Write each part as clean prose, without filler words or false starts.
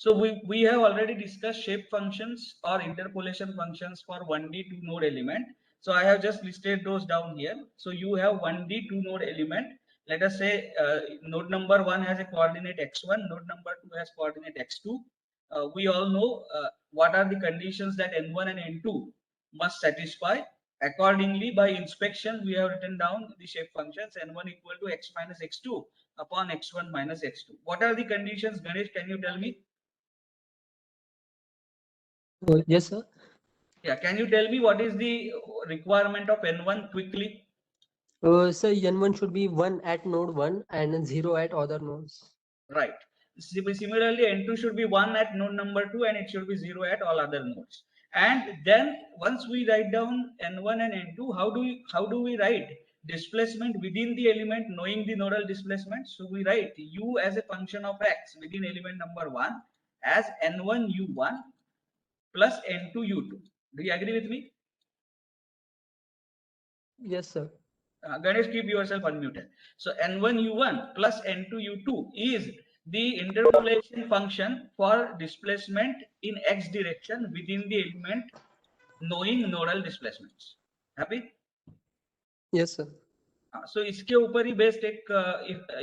So we have already discussed shape functions or interpolation functions for 1D 2 node element. So I have just listed those down here. So you have 1D 2 node element. Let us say node number 1 has a coordinate x1, node number 2 has coordinate x2. We all know what are the conditions that n1 and n2 must satisfy. Accordingly, by inspection, we have written down the shape functions n1 equal to x minus x2 upon x1 minus x2. What are the conditions, Ganesh? Can you tell me? Yes, sir. Yeah, can you tell me what is the requirement of n1 quickly? So n1 should be 1 at node 1 and 0 at other nodes. Right. Similarly, n2 should be 1 at node number 2 and it should be 0 at all other nodes. And then once we write down n1 and n2, how do we write displacement within the element knowing the nodal displacement? So we write u as a function of x within element number 1 as n1 u1 plus n2 u2. Do you agree with me? Yes, sir. Ganesh, keep yourself unmuted. So n1 u1 plus n2 u2 is the interpolation function for displacement in x direction within the element knowing nodal displacements. Happy? Yes, sir. So इसके ऊपर ही based एक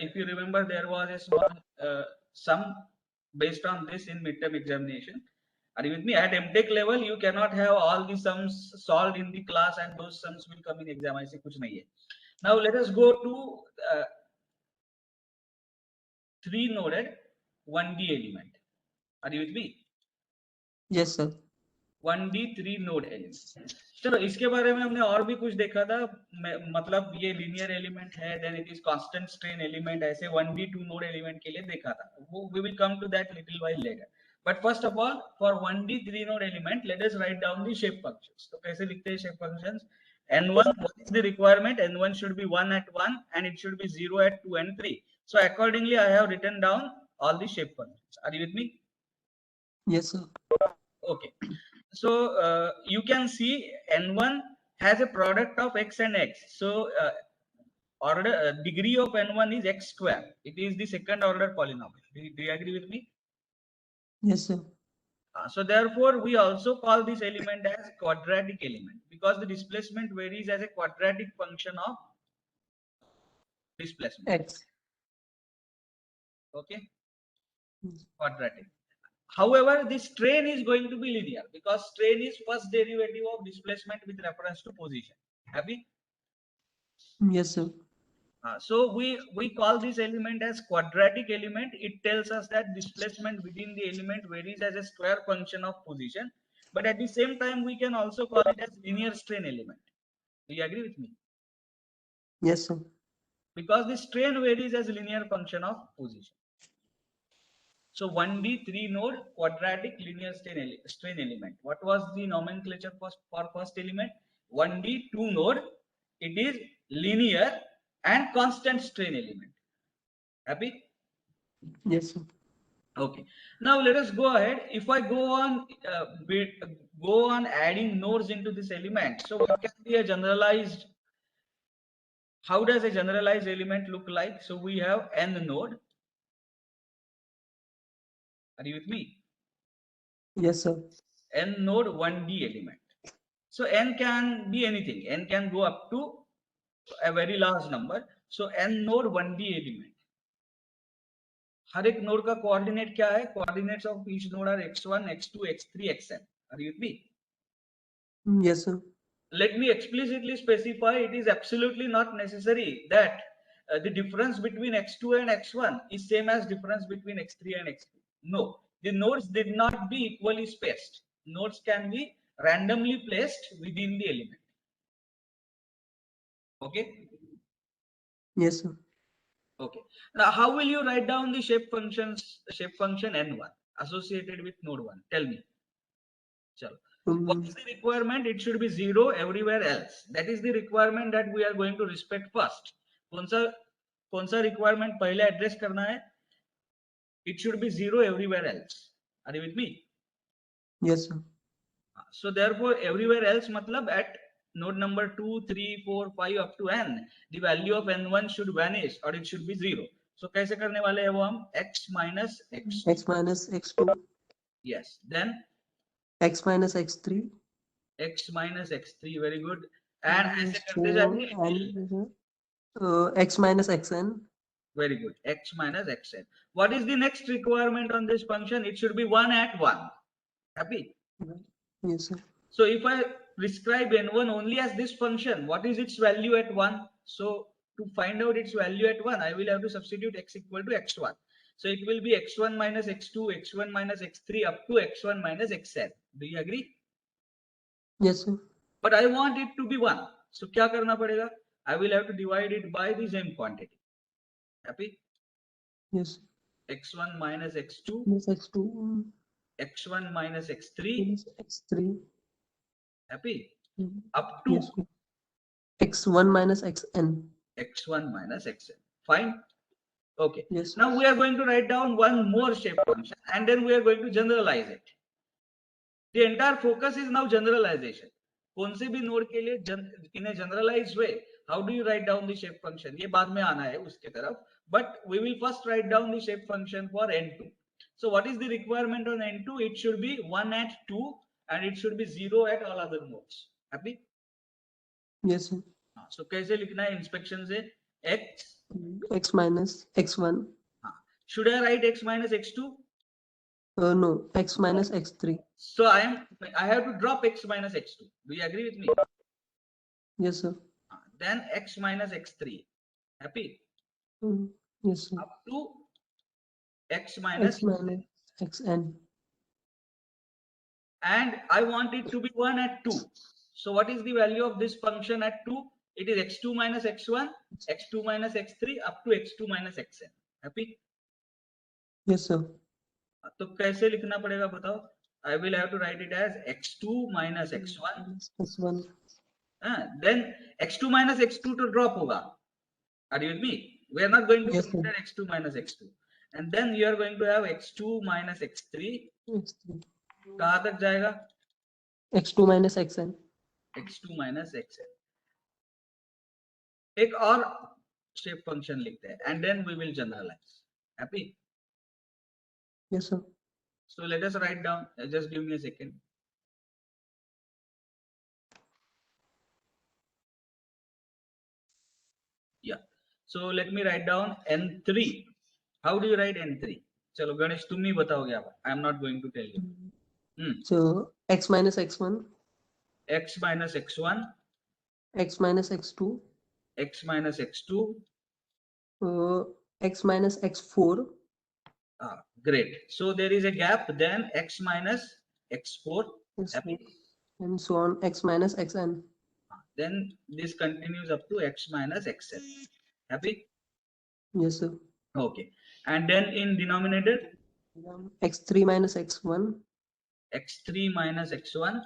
if you remember there was a small sum based on this in midterm examination. Are you with me? At MTech level you cannot have all the sums solved in the class and those sums will come in exam. ऐसे कुछ नहीं है. Now let us go to 3-noded 1D element. Are you with me? Yes, sir. 1D 3-node element. चलो इसके बारे में हमने और भी कुछ देखा था. मतलब ये लीनियर एलिमेंट है, then it is constant strain element, ऐसे 1D 2 नोड एलिमेंट के लिए देखा था. We will come to that little while later. But first of all, for 1D 3 node element, let us write down the shape functions. तो कैसे लिखते हैं shape functions? N1, what is the requirement? N1 should be 1 at 1 and it should be 0 at 2 and 3. So accordingly, I have written down all the shape functions. Are you with me? Yes, sir. Okay. So you can see n1 has a product of x and x. So degree of n1 is x square. It is the second order polynomial. Do you agree with me? Yes, sir. So therefore we also call this element as quadratic element because the displacement varies as a quadratic function of displacement. X. Okay, quadratic. However, the strain is going to be linear because strain is first derivative of displacement with reference to position. Happy? Yes, sir. So we call this element as quadratic element. It tells us that displacement within the element varies as a square function of position, but at the same time we can also call it as linear strain element. Do you agree with me? Yes, sir. Because the strain varies as a linear function of position. So 1D 3 node quadratic linear strain element. What was the nomenclature for first element? 1D 2 node. It is linear and constant strain element. Happy? Yes, sir. Okay. Now let us go ahead. If I go on adding nodes into this element, so what can be a generalized? How does a generalized element look like? So we have n node. Are you with me? Yes, sir. N node 1D element. So n can be anything. N can go up to a very large number. So n node 1D element. हर एक node का coordinate क्या है? Coordinates of each node are x1, x2, x3, xn. Are you with me? Yes, sir. Let me explicitly specify it is absolutely not necessary that the difference between x2 and x1 is same as difference between x3 and x2. No, the nodes did not be equally spaced. Nodes can be randomly placed within the element. Okay. Yes, sir. Okay. Now, how will you write down the shape function n1 associated with node 1? Tell me. Chalo. What is the requirement? It should be 0 everywhere else. That is the requirement that we are going to respect first. कौन सा requirement पहले address करना है? It should be 0 everywhere else. Are you with me? Yes, sir. So therefore, everywhere else matlab at node number 2, 3, 4, 5 up to n, the value of n1 should vanish or it should be 0. सो कैसे करने वाले हैं वो हम x minus x, x minus x2, yes, then x minus x3, x minus x3, very good, and ऐसे so करते जाइए, and x minus xn. very good, x minus xn. What is the next requirement on this function? It should be 1 at 1. Happy? Yes, sir. So if I prescribe n1 only as this function, what is its value at 1? So to find out its value at 1, I will have to substitute x equal to x1. So it will be x1 minus x2, x1 minus x3 up to x1 minus xn. Do you agree? Yes, sir. But I want it to be 1. So क्या करना पड़ेगा? I will have to divide it by the same quantity. Happy? Yes. x1 minus x2, Minus x2, x1 minus x3, minus x3. happy? Mhm. Up to Yes, sir. x1 minus xn. x1 minus xn. Fine? Okay. Yes. Now we are going to write down one more shape function and then we are going to generalize it. The entire focus is now generalization. कौन से भी node के लिए in a generalized way, how do you write down the shape function? ये बाद में आना है उसके तरफ. But we will first write down the shape function for n2. So what is the requirement on n2? It should be 1 at 2 and it should be 0 at all other nodes. Happy? Yes, sir. So कैसे लिखना है inspection से? X minus x1. Should I write x minus x2? No, x minus x3. So I have to drop x minus x2. Do you agree with me? Yes, sir. Then x minus x3. Happy? Yes, sir. Up to x minus X minus xn. and I want it to be 1 at 2. So what is the value of this function at 2? It is x2 minus x1, x2 minus x3 up to x2 minus xn. Happy? Yes, sir. तो कैसे लिखना पड़ेगा बताओ? I will have to write it as x2 minus x1. x1. Then x2 minus x2 to drop hoga. Are you with me? We are not going to Yes, consider x2 minus x2. And then you are going to have x2 minus x3. x3. कहाँ तक जाएगा? x2 minus xn. x2 minus xn. एक और shape function लिखते हैं and then we will generalize. Happy? Yes, sir. So let us write down. Just give me a second. Yeah. So let me write down n3. How do you write n3? चलो गणेश तुम ही बताओगे आप. I am not going to tell you. So x minus x1. X minus x1. X minus x2. X minus x2. X minus x4. Great. So there is a gap. Then x minus x4. Yes, Happy? and so on. X minus xn. Then this continues up to x minus xn. Happy? Yes, sir. Okay. And then in denominator, x3 minus x1. x3 minus x1.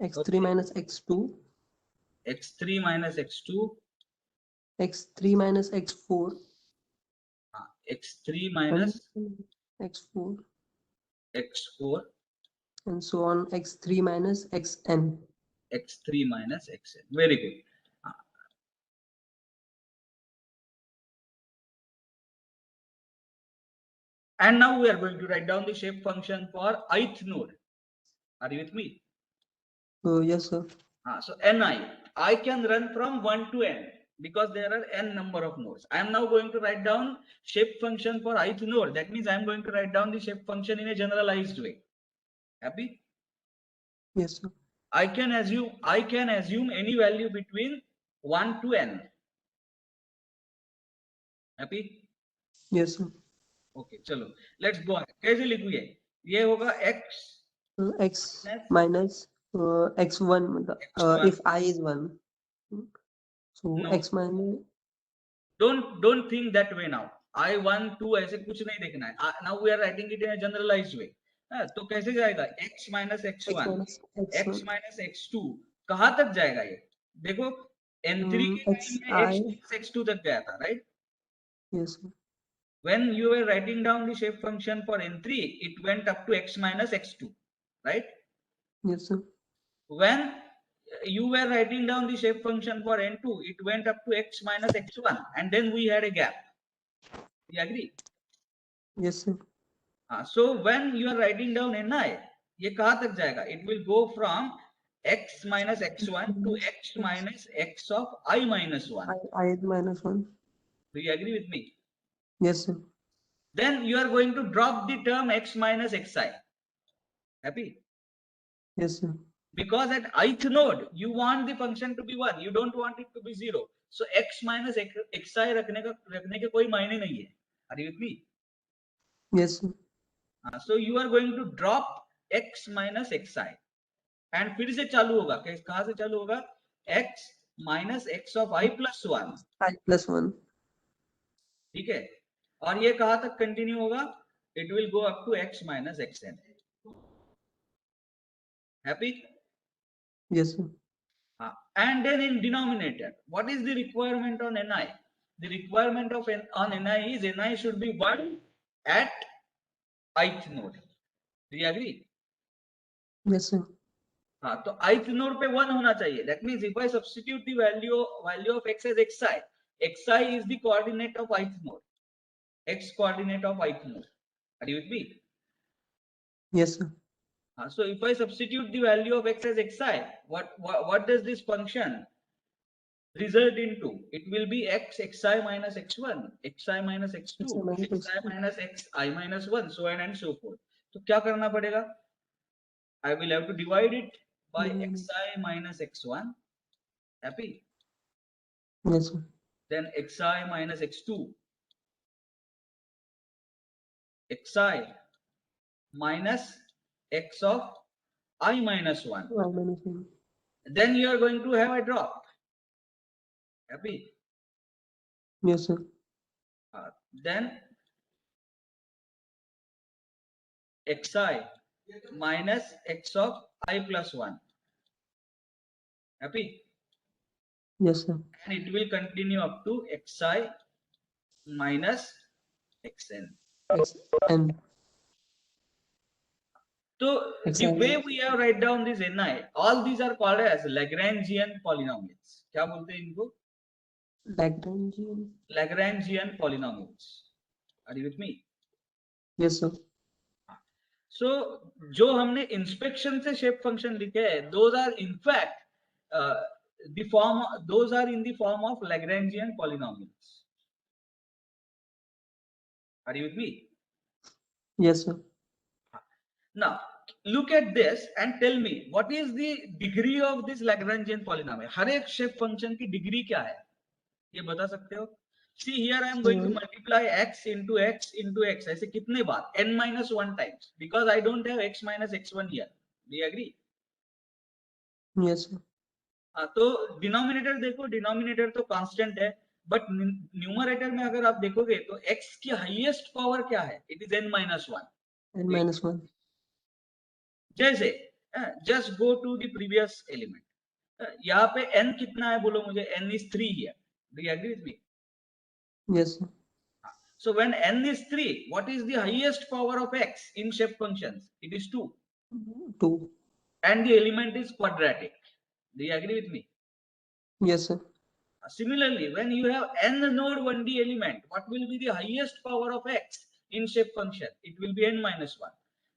x3 Okay. minus x2. x3 minus x2. x3 minus x4. x3 minus x4. x4. And so on. x3 minus xn. x3 minus xn. Very good. And now we are going to write down the shape function for ith node. Are you with me? Yes, sir. So ni, I can run from 1 to n because there are n number of nodes. I am now going to write down shape function for ith node. That means I am going to write down the shape function in a generalized way. Happy? Yes, sir. I can assume any value between 1 to n. Happy? Yes, sir. Okay, चलो let's go on. कैसे लिखूंगे? ये होगा x X minus x1 x1. if I is 1. So No. x minus. Don't think that way now. I 1 2 ऐसे कुछ नहीं देखना है. Now we are writing it in a generalized way. तो कैसे जाएगा? x minus x1, x minus x2 कहाँ तक जाएगा ये? देखो n3 के टाइम में x2 तक गया था, right? Yes, sir. When you were writing down the shape function for n3, it went up to x minus x2, right? Yes, sir. When you were writing down the shape function for n2, it went up to x minus x1 and then we had a gap. You agree? Yes, sir. So when you are writing down ni, ये कहाँ तक जाएगा? It will go from x minus x1 to x minus x of I minus 1. I minus 1. Do you agree with me? Yes, sir. Then you are going to drop the term x minus xi. Happy? Yes, sir. Because at ith node you want the function to be 1, you don't want it to be 0. So x minus xi रखने के कोई मायने नहीं है. Are you with me? Yes, sir. So you are going to drop x minus xi and फिर से चालू होगा. कहाँ से चालू होगा? x minus x of I plus 1. I plus 1. ठीक है. और ये कहाँ तक कंटिन्यू होगा? It will go up to x minus xn. Happy? Yes, sir. And then in denominator, what is the requirement on ni? The requirement of on ni is ni should be 1 at ith node. Do you agree? Yes, sir. हाँ, तो ith node पे 1 होना चाहिए. That means if I substitute the value of x as xi is the coordinate of ith node. X coordinate of ith node. Are you with me? Yes, sir. So if I substitute the value of x as xi, what does this function result into? It will be x xi minus x1, xi minus x2, xi minus xi minus 1, so on and so forth. तो क्या करना पड़ेगा? I will have to divide it by xi minus x1. Happy? Yes, sir. Then xi minus x2, xi minus x of I minus 1. I minus 1. Then you are going to have a drop. Happy? Yes, sir. Then xi minus x of I plus 1. Happy? Yes, sir. And it will continue up to xi minus xn. Xn. So the way we have write down this ni, all these are called as Lagrangian polynomials. क्या बोलते हैं इनको? Lagrangian polynomials. Are you with me? Yes, sir. So जो हमने inspection से shape function लिखे हैं, those are in fact those are in the form of Lagrangian polynomials. Are you with me? Yes, sir. Now look at this and tell me what is the degree of this Lagrangian polynomial. हर एक shape function की degree क्या है? ये बता सकते हो? See here I am going to multiply x into x into x. ऐसे कितने बार? n minus 1 times, because I don't have x minus x1 here. Do you agree? Yes, sir. तो डिनोमिनेटर देखो, डिनोमिनेटर तो कांस्टेंट है, but numerator में अगर आप देखोगे तो x की हाईएस्ट पावर क्या है? It is n minus 1. n minus 1. जैसे just go to the previous element. यहाँ पे n कितना है बोलो मुझे? n is 3 here. Do you agree with me? Yes, sir. So when n is 3, what is the highest power of x in shape functions? It is 2. 2. And the element is quadratic. Do you agree with me? Yes, sir. Similarly, when you have n node 1D element, what will be the highest power of x in shape function? It will be n minus 1.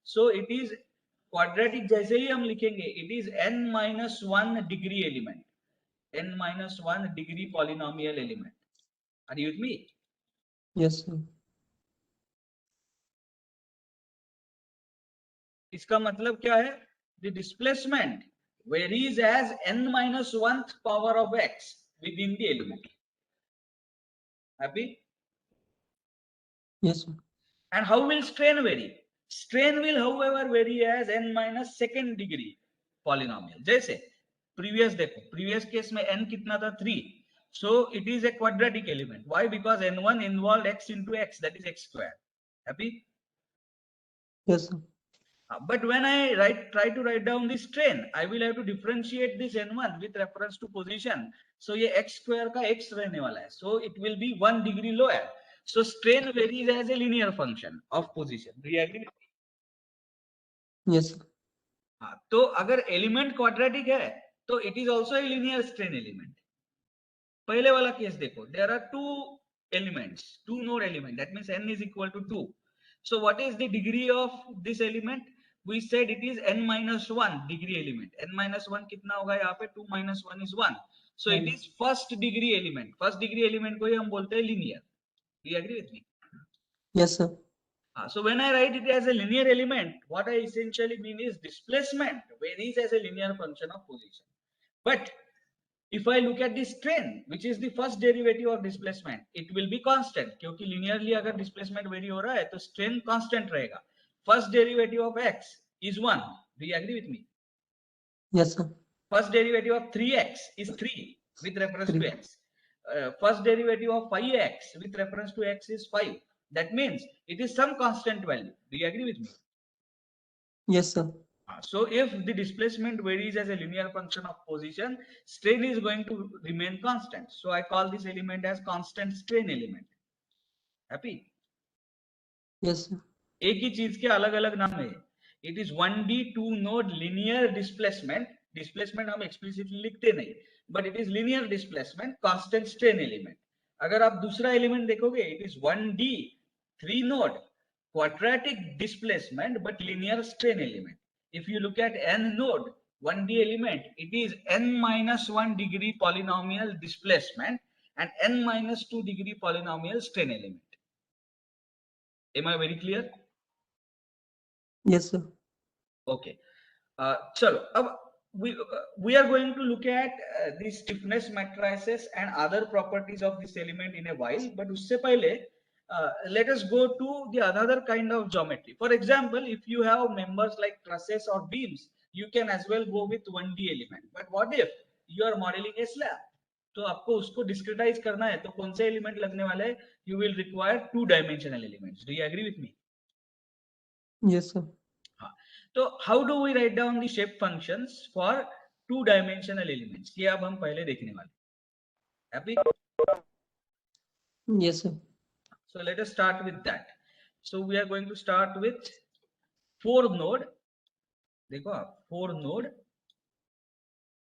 So it is quadratic. जैसे ही हम लिखेंगे, it is n minus 1 degree element, n minus 1 degree polynomial element. Are you with me? Yes, sir. इसका मतलब क्या है? The displacement varies as n minus 1th power of x within the element. Happy? Yes, sir. And how will strain vary? Strain will however vary as n minus 2nd degree polynomial. जैसे previous देखो, previous case में n कितना था? 3. So it is a quadratic element. Why? Because n1 involved x into x, that is x square. Happy? Yes, sir. But when I try to write down the strain, I will have to differentiate this n1 with reference to position. So ये x square का x रहने वाला है. So it will be 1 degree lower. So strain varies as a linear function of position. Do you agree with me? Yes, sir. तो अगर element quadratic है तो it is also a linear strain element. पहले वाला case देखो, there are two elements, 2 node element. That means n is equal to 2. So what is the degree of this element? We said it is n minus 1 degree element. N minus 1 कितना होगा यहाँ पे? 2 minus 1 is 1. So it is first degree element. First degree element को ही हम बोलते हैं linear. Do you agree with me? Yes, sir. So when I write it as a linear element, what I essentially mean is displacement varies as a linear function of position. But if I look at the strain, which is the first derivative of displacement, it will be constant. क्योंकि linearly अगर displacement vary हो रहा है तो strain constant रहेगा. First derivative of x is 1. Do you agree with me? Yes, sir. First derivative of 3x is 3 with reference 3. to x. First derivative of 5x with reference to x is 5. That means it is some constant value. Do you agree with me? Yes, sir. So if the displacement varies as a linear function of position, strain is going to remain constant. So I call this element as constant strain element. Happy? Yes, sir. एक ही चीज के अलग अलग नाम है. It is 1D 2 node linear displacement. Displacement हम explicitly लिखते नहीं, but it is linear displacement constant strain element. अगर आप दूसरा element देखोगे, it is 1D 3 node quadratic displacement but linear strain element. If you look at n node 1D element, it is n minus 1 degree polynomial displacement and n minus 2 degree polynomial strain element. Am I very clear? Yes, sir. Okay. Chalo, we are going to look at the stiffness matrices and other properties of this element in a while, but usse pehle let us go to the another kind of geometry. For example, if you have members like trusses or beams, you can as well go with 1D element. But what if you are modeling a slab? तो आपको उसको डिस्क्रिटाइज करना है तो कौन से element लगने वाले हैं? You will require 2-dimensional elements. Do you agree with me? Yes, sir. तो how do we write down the shape functions for 2-dimensional elements? ये अब हम पहले देखने वाले. Happy? Yes, sir. So let us start with that. So we are going to start with 4 node. देखो आप 4 node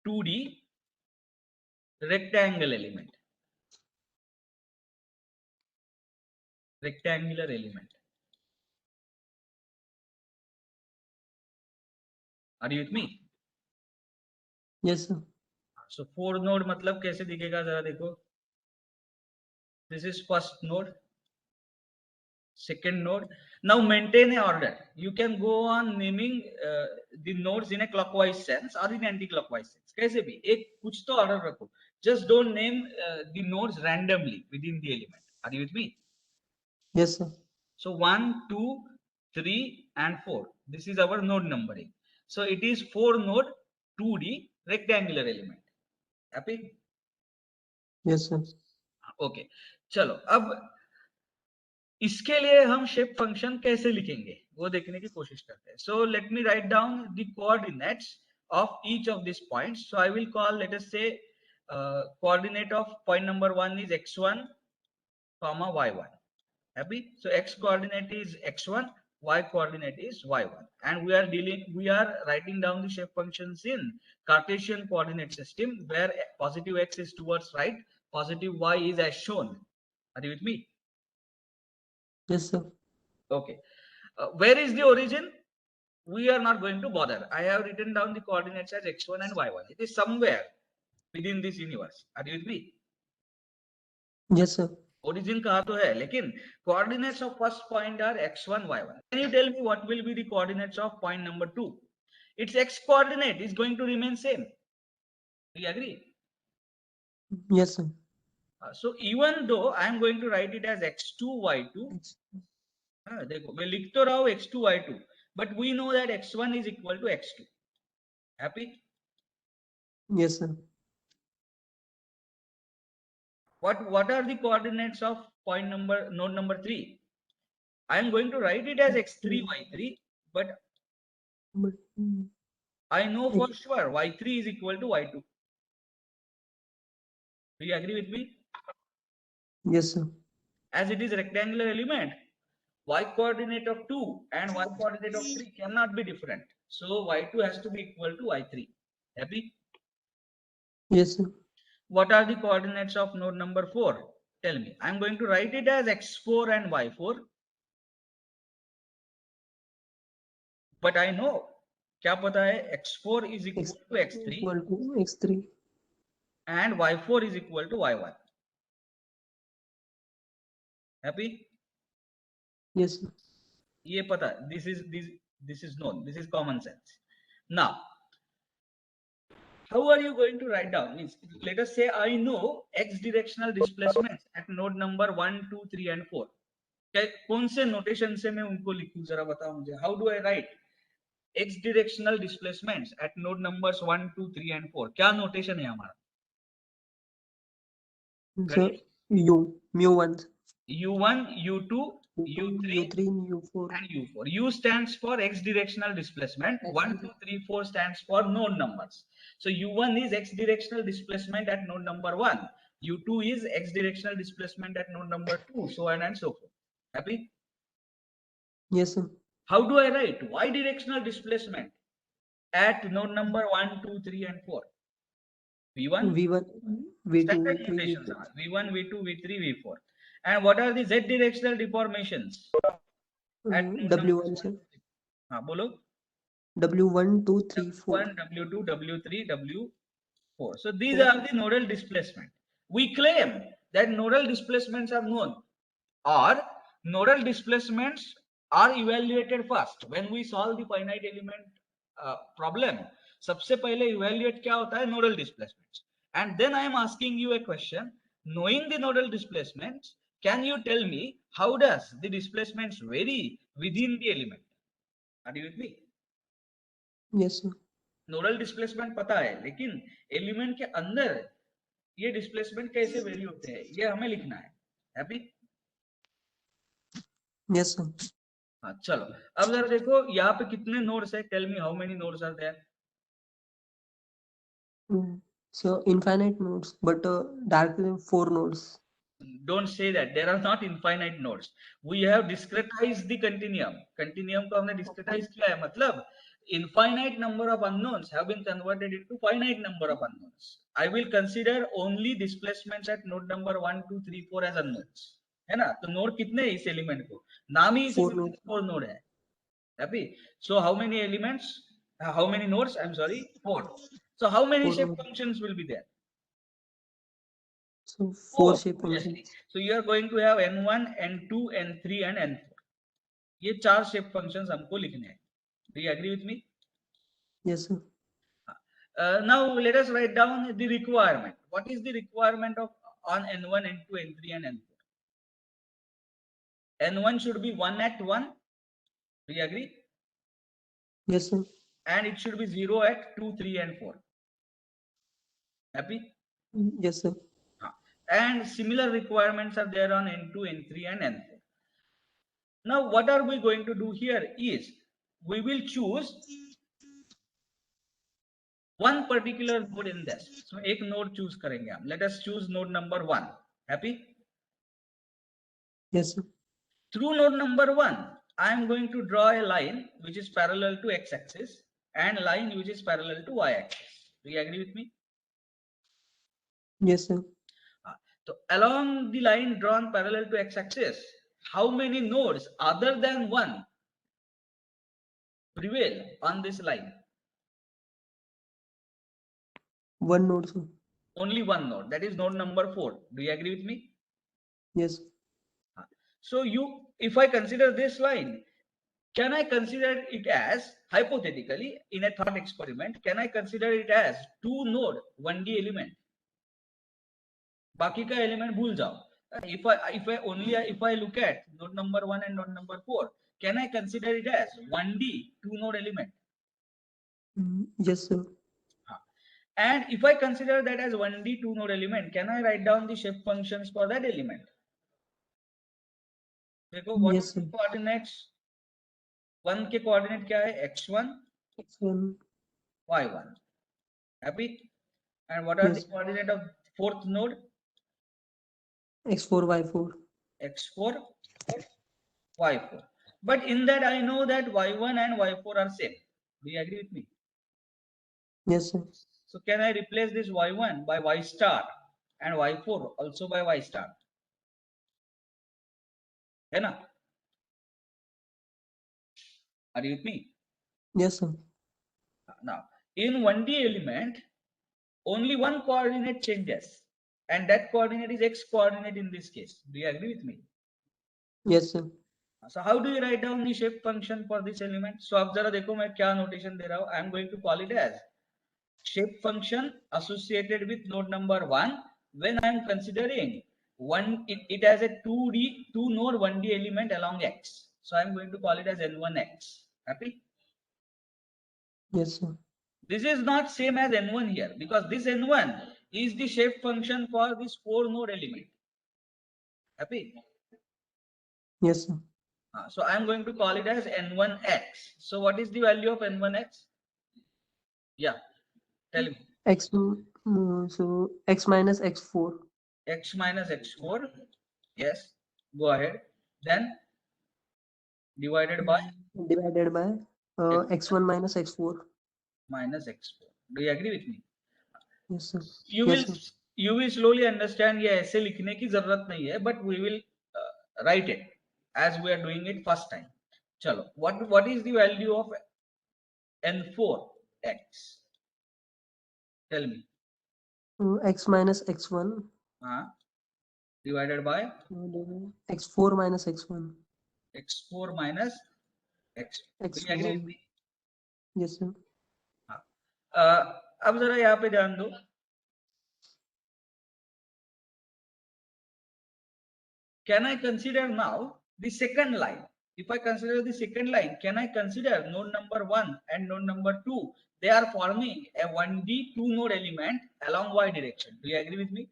2D rectangle element. Rectangular element. Are you with me? Yes, sir. So 4 node मतलब कैसे दिखेगा जरा देखो. This is first node, second node. Now maintain a order. You can go on naming the nodes in a clockwise sense or in anti-clockwise sense. कैसे भी एक कुछ तो order रखो. Just don't name the nodes randomly within the element. Are you with me? Yes, sir. So 1, 2, 3 and 4. This is our node numbering. So it is 4 node 2D rectangular element. Happy? Yes, sir. Okay. चलो अब इसके लिए हम shape function कैसे लिखेंगे वो देखने की कोशिश करते हैं. So let me write down the coordinates of each of this points. So I will call, let us से coordinate of point number 1 is x1 comma y1. Happy? So x coordinate is x1, y coordinate is y1, and we are writing down the shape functions in Cartesian coordinate system where positive x is towards right, positive y is as shown. Are you with me? Yes, sir. Okay. Where is the origin? We are not going to bother. I have written down the coordinates as x1 and y1. It is somewhere within this universe. Are you with me? Yes, sir. Origin कहाँ तो है, लेकिन coordinates of first point are x1, y1. Can you tell me what will be the coordinates of point number 2? Its x coordinate is going to remain same. Do you agree? Yes, sir. So even though I am going to write it as x2, y2, देखो मैं लिख तो रहा हूँ x2, y2, but we know that x1 is equal to x2. Happy? Yes, sir. What are the coordinates of node number 3? I am going to write it as x3, y3, but I know for sure y3 is equal to y2. Do you agree with me? Yes, sir. As it is a rectangular element, y coordinate of 2 and y coordinate of 3 cannot be different. So y2 has to be equal to y3. Happy? Yes, sir. What are the coordinates of node number 4? Tell me. I'm going to write it as x4 and y4. But I know क्या पता है x4 is equal to x3 equal to x3 and y4 is equal to y1. Happy? yes sir. ये पता, this is known, this is common sense. Now how are you going to write down? Means, let us say I know x directional displacements at node number 1 2 3 and 4. कौन से notation से मैं उनको लिखूं जरा बताओ मुझे. How do I write x directional displacements at node numbers 1 2 3 and 4? क्या नोटेशन है हमारा? So u mu1 u1 u2 u3 u3 u4 and u4. U stands for x directional displacement. 1 2 3 4 stands for node numbers. So u1 is x directional displacement at node number 1. u2 is x directional displacement at node number 2, so on and so forth. Happy? yes sir. How do I write y directional displacement at node number 1 2 3 and 4? v1 v1 v2 standard v3 notations v4 are v1 v2 v3 v4. And what are the z directional deformations at node number w1 sir. हाँ बोलो. w1 2 3 4 W1 w2 w3 w4. So these are the nodal displacement. We claim that nodal displacements are known, or nodal displacements are evaluated first when we solve the finite element problem. सबसे पहले evaluate क्या होता है? Nodal displacements. And then I am asking you a question. Knowing the nodal displacements, can you tell me how does the displacements vary within the element? Are you with me? yes sir. Nodal displacement पता है, लेकिन element के अंदर ये displacement कैसे very होते हैं ये हमें लिखना है. हैप्पी? yes sir. हाँ चलो अब जरा देखो यहाँ पे कितने नोड्स है. Tell me how many nodes are there. So infinite nodes but dark 4 nodes. Don't say that. There are not infinite nodes. We have discretized the continuum. Continuum को हमने discretize किया है, मतलब infinite number of unknowns have been converted into finite number of unknowns. I will consider only displacements at node number 1 2 3 4 as unknowns. है ना? तो node कितने हैं इस एलिमेंट को? नाम ही इस एलिमेंट का 4 नोड है. Happy? So how many elements? How many nodes? I'm sorry, 4. So how many 4 shape nodes. functions will be there? So 4 4 shape obviously. functions. So you are going to have n1 n2 n3 and n4. ये 4 shape functions हमको लिखने हैं. Do you agree with me? Yes sir. Now let us write down the requirement. What is the requirement of on n1 n2 n3 and n4? n1 should be 1 at 1. Do you agree? Yes sir. And it should be 0 at 2 3 and 4. Happy? Yes sir. And similar requirements are there on n2 n3 and n4. Now what are we going to do here is we will choose one particular node in this. So एक node choose करेंगे हम. Let us choose node number 1. Happy? Yes sir. Through node number 1, I am going to draw a line which is parallel to x-axis and line which is parallel to y-axis. Do you agree with me? Yes sir. So along the line drawn parallel to x-axis, how many nodes other than 1 prevail on this line? One node sir. Only one node, that is node number 4. Do you agree with me? Yes. So if I consider this line, can I consider it as, hypothetically in a thought experiment, can I consider it as 2 node 1D element? बाकी का element भूल जाओ. If I look at node number 1 and node number 4, can I consider it as 1D 2 node element? Yes sir. And if I consider that as 1D 2 node element, can I write down the shape functions for that element? देखो, what Yes are the sir. coordinates? 1 के coordinate क्या है? x1 x1 y1. Happy? And what are the yes coordinate of 4th node? x4 y4. x4 y4. But in that I know that y1 and y4 are same. Do you agree with me? Yes sir. So can I replace this y1 by y star and y4 also by y star? है ना? Are you with me? Yes, sir. Now, in 1D element, only one coordinate changes, and that coordinate is x coordinate in this case. Do you agree with me? Yes, sir. So how do you write down the shape function for this element? So अब जरा देखो मैं क्या notation दे रहा हूँ. I am going to call it as shape function associated with node number 1 when I am considering it has a 2 node 1D element along x. So I am going to call it as n1x. Happy? Yes, sir. This is not same as n1 here because this n1 is the shape function for this 4 node element. Happy? Yes, sir. So I am going to call it as n1x. So what is the value of n1x? Yeah, tell me. X, so x minus x4. X minus x4. Yes, go ahead. Then divided by Divided by x1 minus x4. minus x4. Do you agree with me? Yes, sir. You Yes, will sir. you will slowly understand. ये ऐसे लिखने की जरूरत नहीं है, but we will write it as we are doing it first time. चलो, what is the value of n4x? Tell me. X minus x1 Divided by x4 minus x1. x4 minus x. Do you agree with me? Yes, sir. अब जरा यहाँ पे ध्यान दो. Can I consider now the second line? If I consider the second line, can I consider node number 1 and node number 2? They are forming a 1D 2 node element along y direction. Do you agree with me?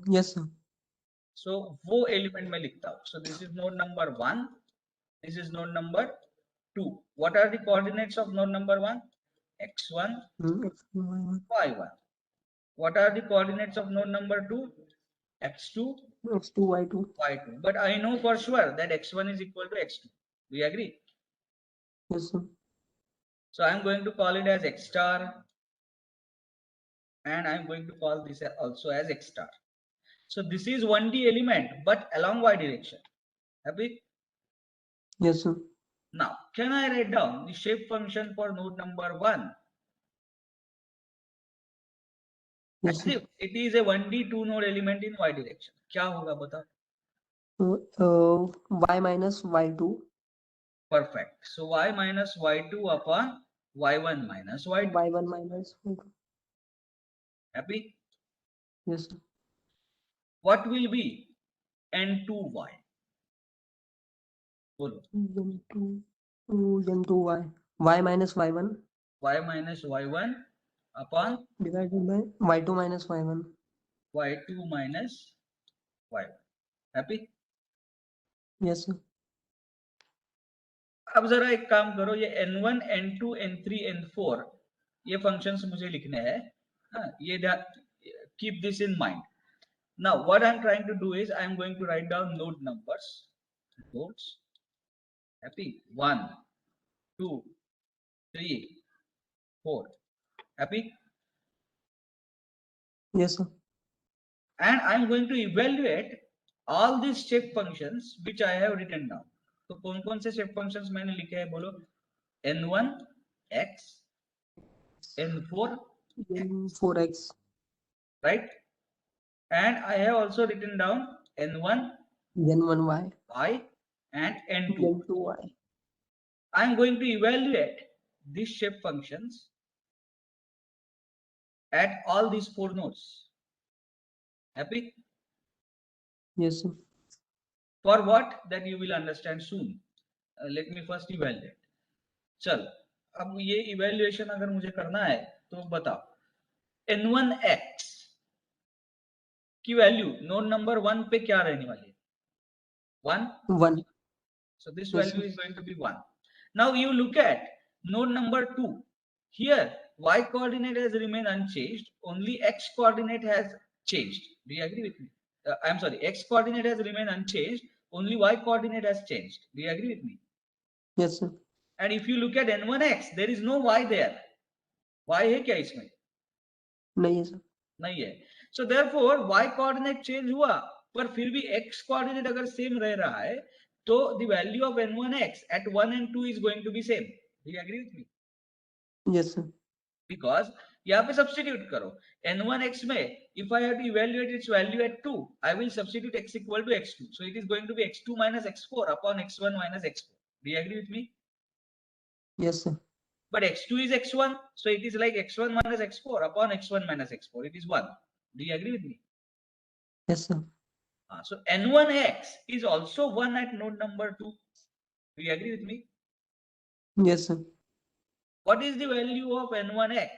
Yes, sir. So वो element में लिखता हूँ. So this is node number 1. This is node number 2. What are the coordinates of node number 1? x1, y1. What are the coordinates of node number 2? x2, x2, y2. y2. But I know for sure that x1 is equal to x2. Do you agree? Yes, sir. So I'm going to call it as x star, and I'm going to call this also as x star. So this is 1D element, but along y direction. Happy? Yes, sir. Now, can I write down the shape function for node number 1? Yes, sir. It is a 1D 2 node element in y direction. क्या होगा बता? Y minus y2. Perfect. So y minus y2 upon y1 minus y2. Y1 minus y2. Happy? Yes, sir. What will be n2y? बोलो. n2y. Y minus y1. Y minus y1 upon divided by y2 minus y1. y2 minus y1. Happy? Yes, sir. अब जरा एक काम करो, ये n1 n2 n3 n4 ये functions मुझे लिखने हैं. ये keep this in mind. Now what I'm trying to do is I'm going to write down node numbers. Nodes. Happy? 1, 2, 3, 4. Happy? Yes, sir. And I'm going to evaluate all these shape functions which I have written down. तो कौन कौन से shape functions मैंने लिखे हैं बोलो? n1 x, n4 n4x, right? And I have also written down n1 n1y, y and n2. n2y. I am going to evaluate these shape functions at all these 4 nodes. Happy? Yes, sir. For what? That you will understand soon. Let me first evaluate. चल, अब ये evaluation अगर मुझे करना है तो बताओ. n1x की वैल्यू नोड नंबर 1 पे क्या रहने वाली है? 1. So this value is going to be 1. Now you look at node number 2. Here y coordinate has remained unchanged. Only x coordinate has changed. Do you agree with me? I'm sorry, x coordinate has remained unchanged. Only y coordinate has changed. Do you agree with me? Yes, sir. And if you look at n1x, there is no y there. Y है क्या इसमें? नहीं है, sir. नहीं है. So therefore y coordinate change हुआ पर फिर भी x कोऑर्डिनेट अगर सेम रह रहा है तो the value of n1x at 1 and 2 is going to be same. Do you agree with me? Yes, sir. Because यहाँ पे substitute करो n1x में if I have to evaluate its value at 2 I will substitute x equal to x2, so it is going to be x2 minus x4 upon x1 minus x4. Do you agree with me? Yes, sir. But x2 is x1, so it is like x1 minus x4 upon x1 minus x4. It is 1. Do you agree with me? Yes, sir. So n1x is also 1 at node number 2. Do you agree with me? Yes, sir. What is the value of n1x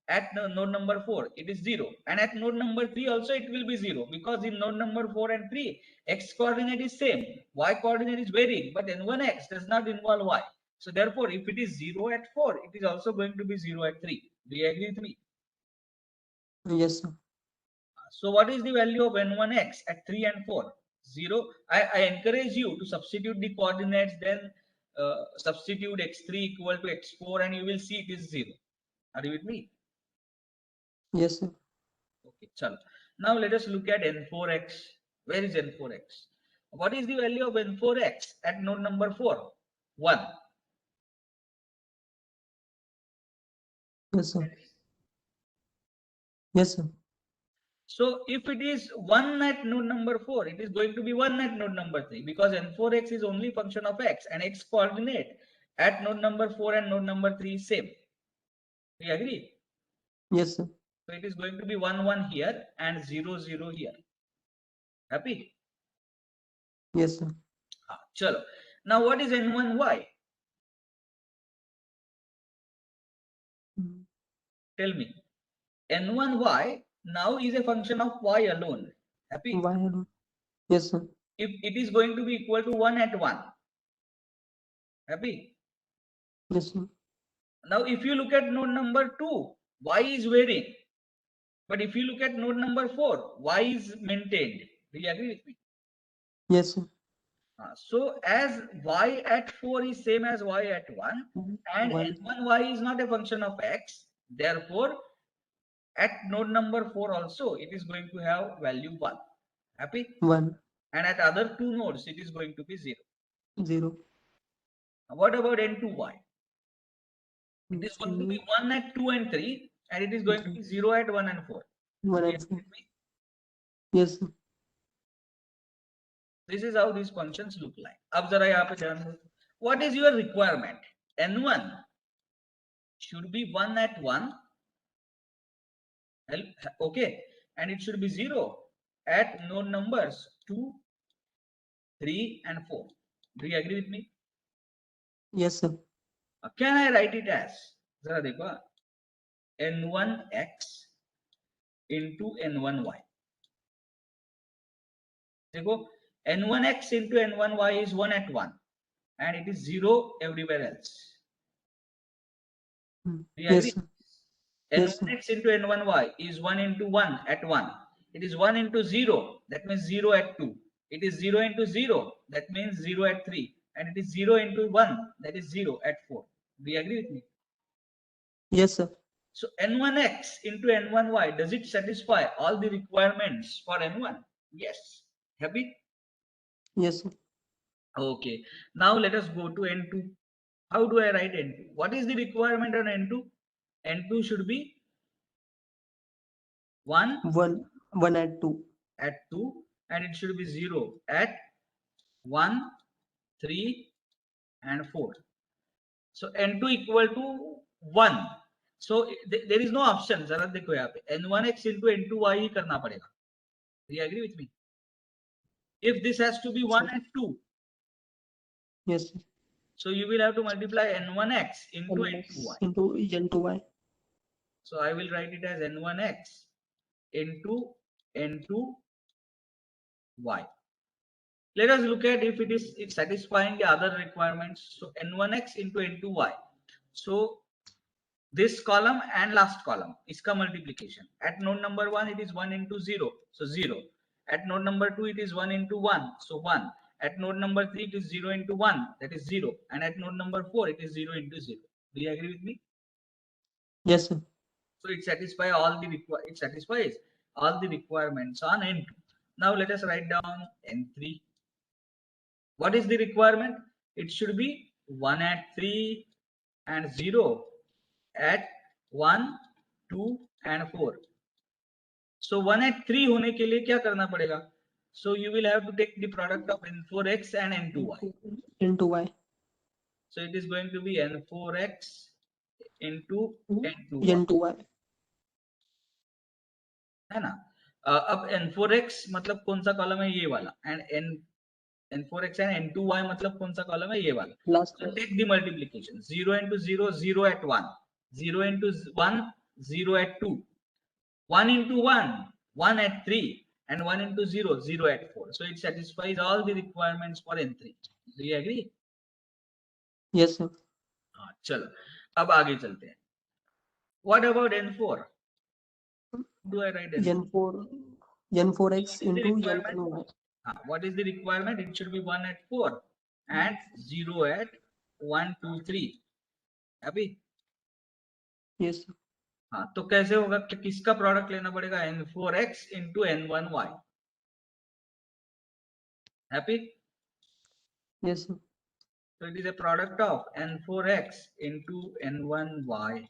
at node number 4? It is 0. And at node number 3 also it will be 0, because in node number 4 and 3 x coordinate is same, y coordinate is varying, but n1x does not involve y. So therefore if it is 0 at 4, it is also going to be 0 at 3. Do you agree with me? Yes, sir. So what is the value of n1x at 3 and 4? 0. I encourage you to substitute the coordinates, then substitute x3 equal to x4 and you will see it is 0. Are you with me? Yes, sir. Okay, chalo. Now let us look at n4x. Where is n4x? What is the value of n4x at node number 4? 1. Yes, sir. Yes, sir. So if it is 1 at node number 4, it is going to be 1 at node number 3, because n4x is only function of x and x coordinate at node number 4 and node number 3 is same. Do you agree? Yes, sir. So it is going to be 1 1 here and 0 0 here. Happy? Yes, sir. Chalo. Now what is n1y? Tell me. n1y now is a function of y alone. Happy? Why alone? Yes, sir. If it is going to be equal to 1 at 1. Happy? Yes, sir. Now if you look at node number 2, y is varying. But if you look at node number 4, y is maintained. Do you agree with me? Yes, sir. So as y at 4 is same as y at 1 and One. n1y is not a function of x, therefore at node number 4 also it is going to have value 1. Happy? 1. And at other two nodes it is going to be 0. 0. What about n2y? It is going to be 1 at 2 and 3 and it is going to be 0 at 1 and 4. 1 and 4. Yes, sir. This is how these functions look like. अब जरा यहाँ पे ध्यान दो. What is your requirement? n1 should be 1 at 1. Okay. And it should be 0 at node numbers 2, 3 and 4. Do you agree with me? Yes, sir. Can I write it as? जरा देखो n1x into n1y. देखो n1x into n1y is 1 at 1 and it is 0 everywhere else. Do you agree? Yes, sir. Yes, sir. n1x into n1y is 1 into 1 at 1. It is 1 into 0, that means 0 at 2. It is 0 into 0, that means 0 at 3. And it is 0 into 1, that is 0 at 4. Do you agree with me? Yes, sir. So n1x into n1y, does it satisfy all the requirements for n1? Yes. Happy? Yes, sir. Okay. Now let us go to n2. How do I write n2? What is the requirement on n2? n2 should be 1 1 at 2. at 2 and it should be 0 at 1, 3 and 4. So n2 equal to 1. So there is no option. जरा देखो यहाँ पे n1x into n2y ही करना पड़ेगा. Do you agree with me? If this has to be 1 and 2. Yes, sir. So you will have to multiply n1x into n2y. Into n2y. So I will write it as n1x into n2y. Let us look at if it's satisfying the other requirements. So n1x into n2y. So this column and last column is multiplication. At node number 1 it is 1 into 0, so 0. At node number 2 it is 1 into 1, so 1. At node number 3 it is 0 into 1, that is 0. And at node number 4 it is 0 into 0. Do you agree with me? Yes, sir. So it satisfies all the requirements on n2. Now let us write down n3. What is the requirement? It should be 1 at 3 and 0 at 1, 2 and 4. So 1 at 3 होने के लिए क्या करना पड़ेगा? So you will have to take the product of n4x and n2y. Into y. So it is going to be n4x into n2y. Into y. है ना? अब n4x मतलब कौन सा कॉलम है? ये वाला. And n4x and n2y मतलब कौन सा कॉलम है? ये वाला. Last. So take the multiplication. 0 into 0, 0 at 1. 0 into 1, 0 at 2. 1 into 1, 1 at 3. And 1 into 0, 0 at 4. So it satisfies all the requirements for n3. Do you agree? Yes, sir. हाँ, चलो अब आगे चलते हैं. What about n4? Do I write n4? N4x What is the into requirement? N2y. What is the requirement? It should be 1 at 4 and 0 at 1, 2, 3. Happy? Yes, sir. हाँ, तो कैसे होगा कि किसका प्रोडक्ट लेना पड़ेगा? n4x into n1y. Happy? Yes, sir. So it is a product of n4x into n1y.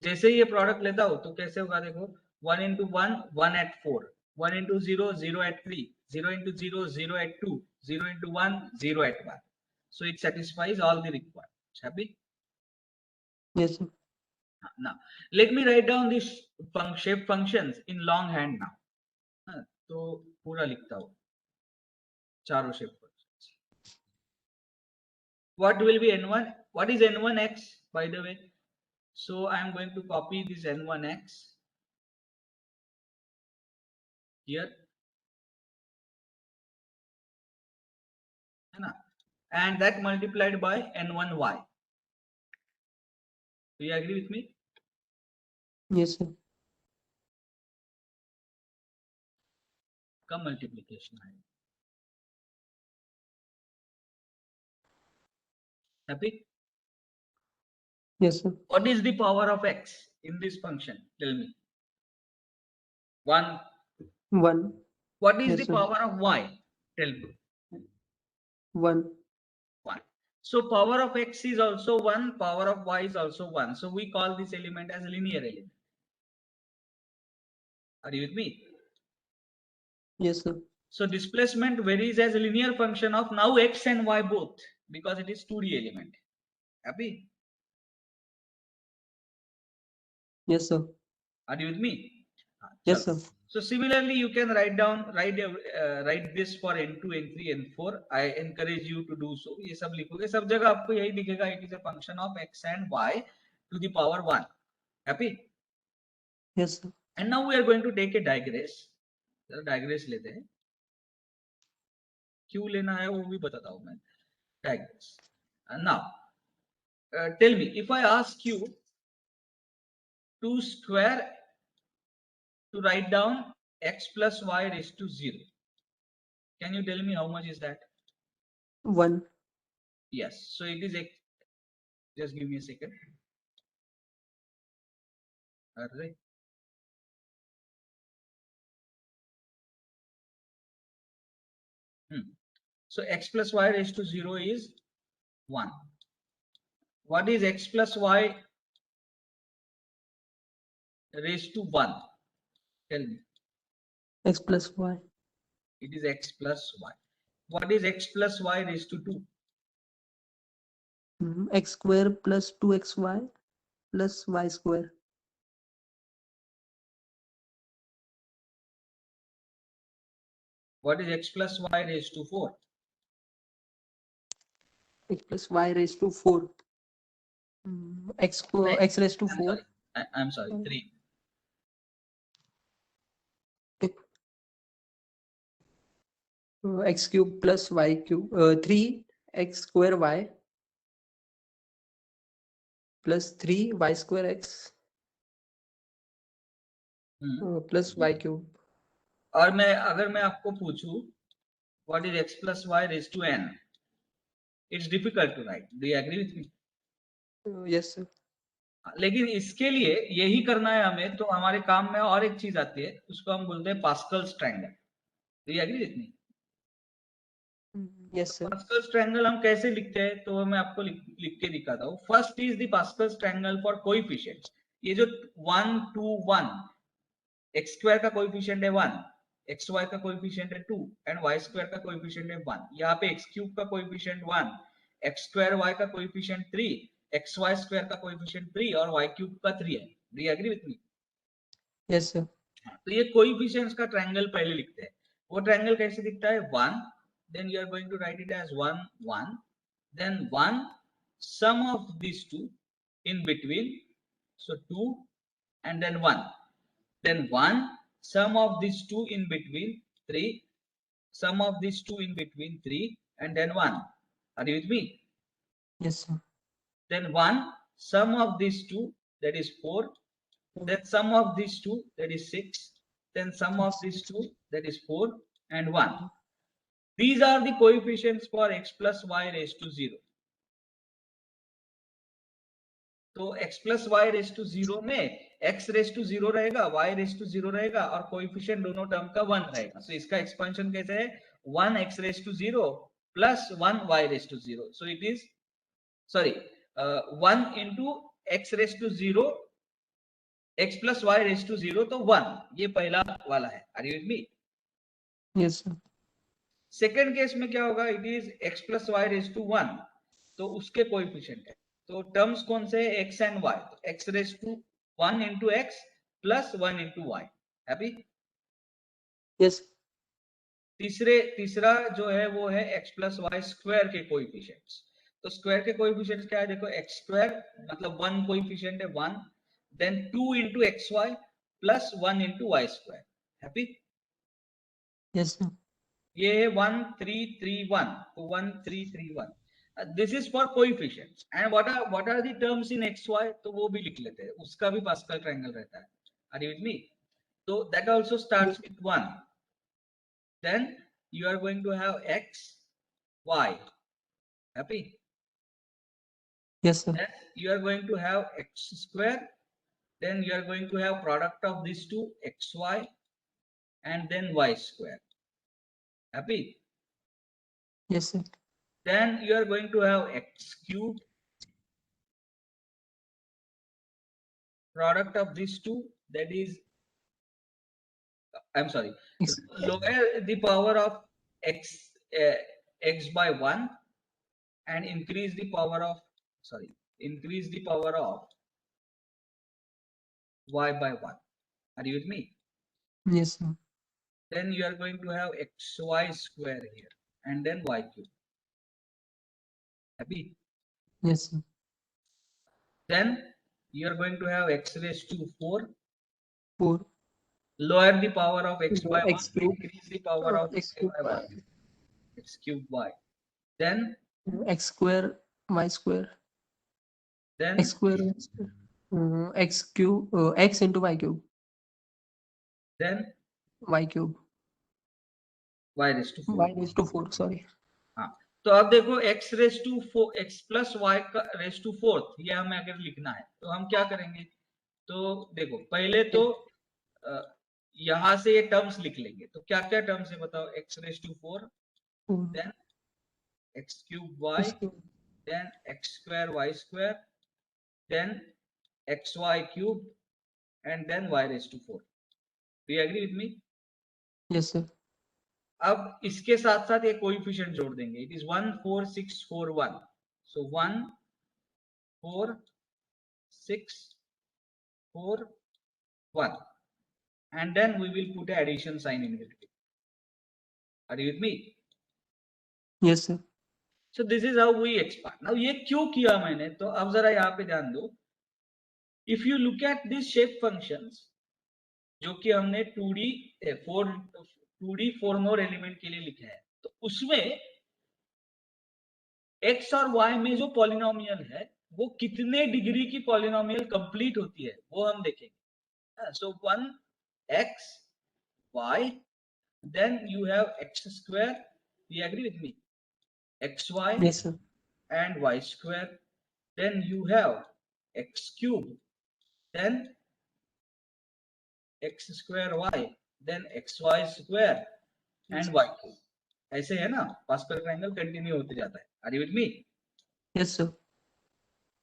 जैसे ये प्रोडक्ट लेता हो तो कैसे होगा? देखो 1 into 1, 1 at 4. 1 into 0, 0 at 3. 0 into 0, 0 at 2. 0 into 1, 0 at 1. So it satisfies all the requirements. Happy? Yes, sir. Now let me write down these shape functions in longhand now. तो पूरा लिखता हूँ चारों shape functions. What will be n1? What is n1x, by the way? So I am going to copy this n1x here, and that multiplied by n1y. Do you agree with me? Yes, sir. का multiplication है. Happy? Yes, sir. What is the power of x in this function? Tell me. 1. 1. What is Yes, the sir. power of y? Tell me. 1. 1. So power of x is also 1, power of y is also 1. So we call this element as a linear element. Are you with me? Yes, sir. So displacement varies as a linear function of now x and y both, because it is 2D element. Happy? Yes, sir. Are you with me? Yes, sir. So similarly, you can write this for n2, n3, n4. I encourage you to do so. ये सब लिखोगे, सब जगह आपको यही दिखेगा. It is a function of x and y to the power 1. Happy? Yes, sir. And now we are going to take a digress. Digress लेते हैं. क्यों लेना है वो भी बताता हूँ मैं. Digress. And now, tell me, if I ask you to square, to write down x plus y raised to 0, can you tell me how much is that? 1. Yes. So it is x. Just give me a second. Array. So x plus y raised to 0 is 1. What is x plus y raised to 1? Tell me. X plus y. It is x plus y. What is x plus y raised to 2? X square plus 2xy plus y square. What is x plus y raised to 4? X plus y raised to 4. X raised to 4. I'm sorry, 3. X cube plus y cube. 3 x square y plus 3 y square x plus y cube. और अगर मैं आपको पूछूं what is x plus y raised to n, it's difficult to write. Do you agree with me? Yes, sir. लेकिन इसके लिए यही करना है हमें, तो हमारे काम में और एक चीज आती है, उसको हम बोलते हैं Pascal's triangle. Do you agree with me? Yes, sir. Pascal's triangle हम कैसे लिखते हैं, तो मैं आपको लिख के दिखाता हूँ. First is the Pascal's triangle for coefficients. ये जो 1 2 1, एक्स स्क्वायर का कोएफिशिएंट है 1, एक्स वाई का कोएफिशिएंट है 2 एंड वाई स्क्वायर का कोएफिशिएंट है 1. यहाँ पे एक्स क्यूब का कोएफिशिएंट 1, एक्स स्क्वायर वाई का कोएफिशिएंट 3, एक्स वाई स्क्वायर का कोएफिशिएंट 3 और वाई क्यूब का 3 है. Do you agree with me? Yes sir. तो ये कोएफिशिएंट्स का ट्रायंगल पहले लिखते हैं. वो ट्रायंगल कैसे दिखता है? 1, then you are going to write it as 1 1, then 1 sum of these two in between, so 2 and then 1, then 1 sum of these two in between, 3 sum of these two in between, 3 and then 1. Are you with me? Yes sir. Then 1 sum of these two, that is 4, then sum of these two, that is 6, then sum of these two, that is 4 and 1. These are the coefficients for x plus y raised to 0. तो x plus y raised to 0 में x raised to 0 रहेगा, y raised to 0 रहेगा और coefficient दोनों term का 1 रहेगा. So इसका expansion कैसे है? 1x raised to 0 plus 1y raised to 0. So it is, sorry, 1 into x raised to 0, x plus y raised to 0, तो 1. ये पहला वाला है. Are you with me? Yes sir. Second case में क्या होगा? It is x plus y raise to 1, तो उसके कोएफिशिएंट है. तो टर्म्स कौन से है? x एंड y. तो x raise to 1 into x plus 1 into y. Happy? Yes. तीसरा जो है वो है x प्लस वाई स्क्वायर के कोएफिशिएंट्स. तो स्क्वायर के कोएफिशिएंट्स क्या है? देखो, x स्क्वायर मतलब 1 कोएफिशिएंट है 1, then 2 into xy plus 1 into y square. Happy? Yes sir. ये है 1 3 3 1, तो 1 3 3 1. This is for coefficients. And what are the terms in x y, तो वो भी लिख लेते हैं. उसका भी पास्कल ट्रायंगल रहता है. Are you with me? तो that also starts with 1. Then you are going to have x y. Happy? Yes sir. Then you are going to have x square, then you are going to have product of these two, xy and then y square. Happy? Yes sir. Then you are going to have x cube, product of these two, that is, I'm sorry, Yes. lower the power of x x by 1 and increase the power of y by 1. Are you with me? Yes sir. Then you are going to have xy square here and then y cube. Happy? Yes sir. Then you are going to have x raised to 4, 4 lower the power of x by 1, x cube, increase the power of x cube, by 1, x cube y. Then x square, y square, then x square, x cube, x into y cube, then y cube, y raised to 4. y raised to 4. Sorry. हाँ, तो अब देखो x raise to 4, x plus y का raise to 4, ये हमें अगर लिखना है तो हम क्या करेंगे? तो देखो, पहले तो यहां से ये टर्म्स लिख लेंगे. तो क्या क्या टर्म्स है बताओ? x raise to 4, then x cube y, then x square y square, then xy cube and then y raised to 4. Do you agree with me? Yes sir. अब इसके साथ साथ एक कोएफिशिएंट जोड़ देंगे. It is 1 4 6 4 1. So 1 4 6 4 1, and then we will put an addition sign in between. Are you with me? Yes sir. So this is how we expand. Now ये क्यों किया मैंने, तो अब जरा यहाँ पे ध्यान दो. If you look at these shape functions, जो कि हमने 2D 4 more एलिमेंट के लिए लिखा है, तो उसमें x और y में जो पॉलिनोमियल है वो कितने डिग्री की पॉलिनोमियल कंप्लीट होती है वो हम देखेंगे. सो 1 x y, then you have x square. You agree with me? xy Yes sir. and y square, then you have x cube, then x square y, then xy square, and y2. ऐसे है ना, pascal triangle continue होते जाता है. Are you with me? Yes, sir.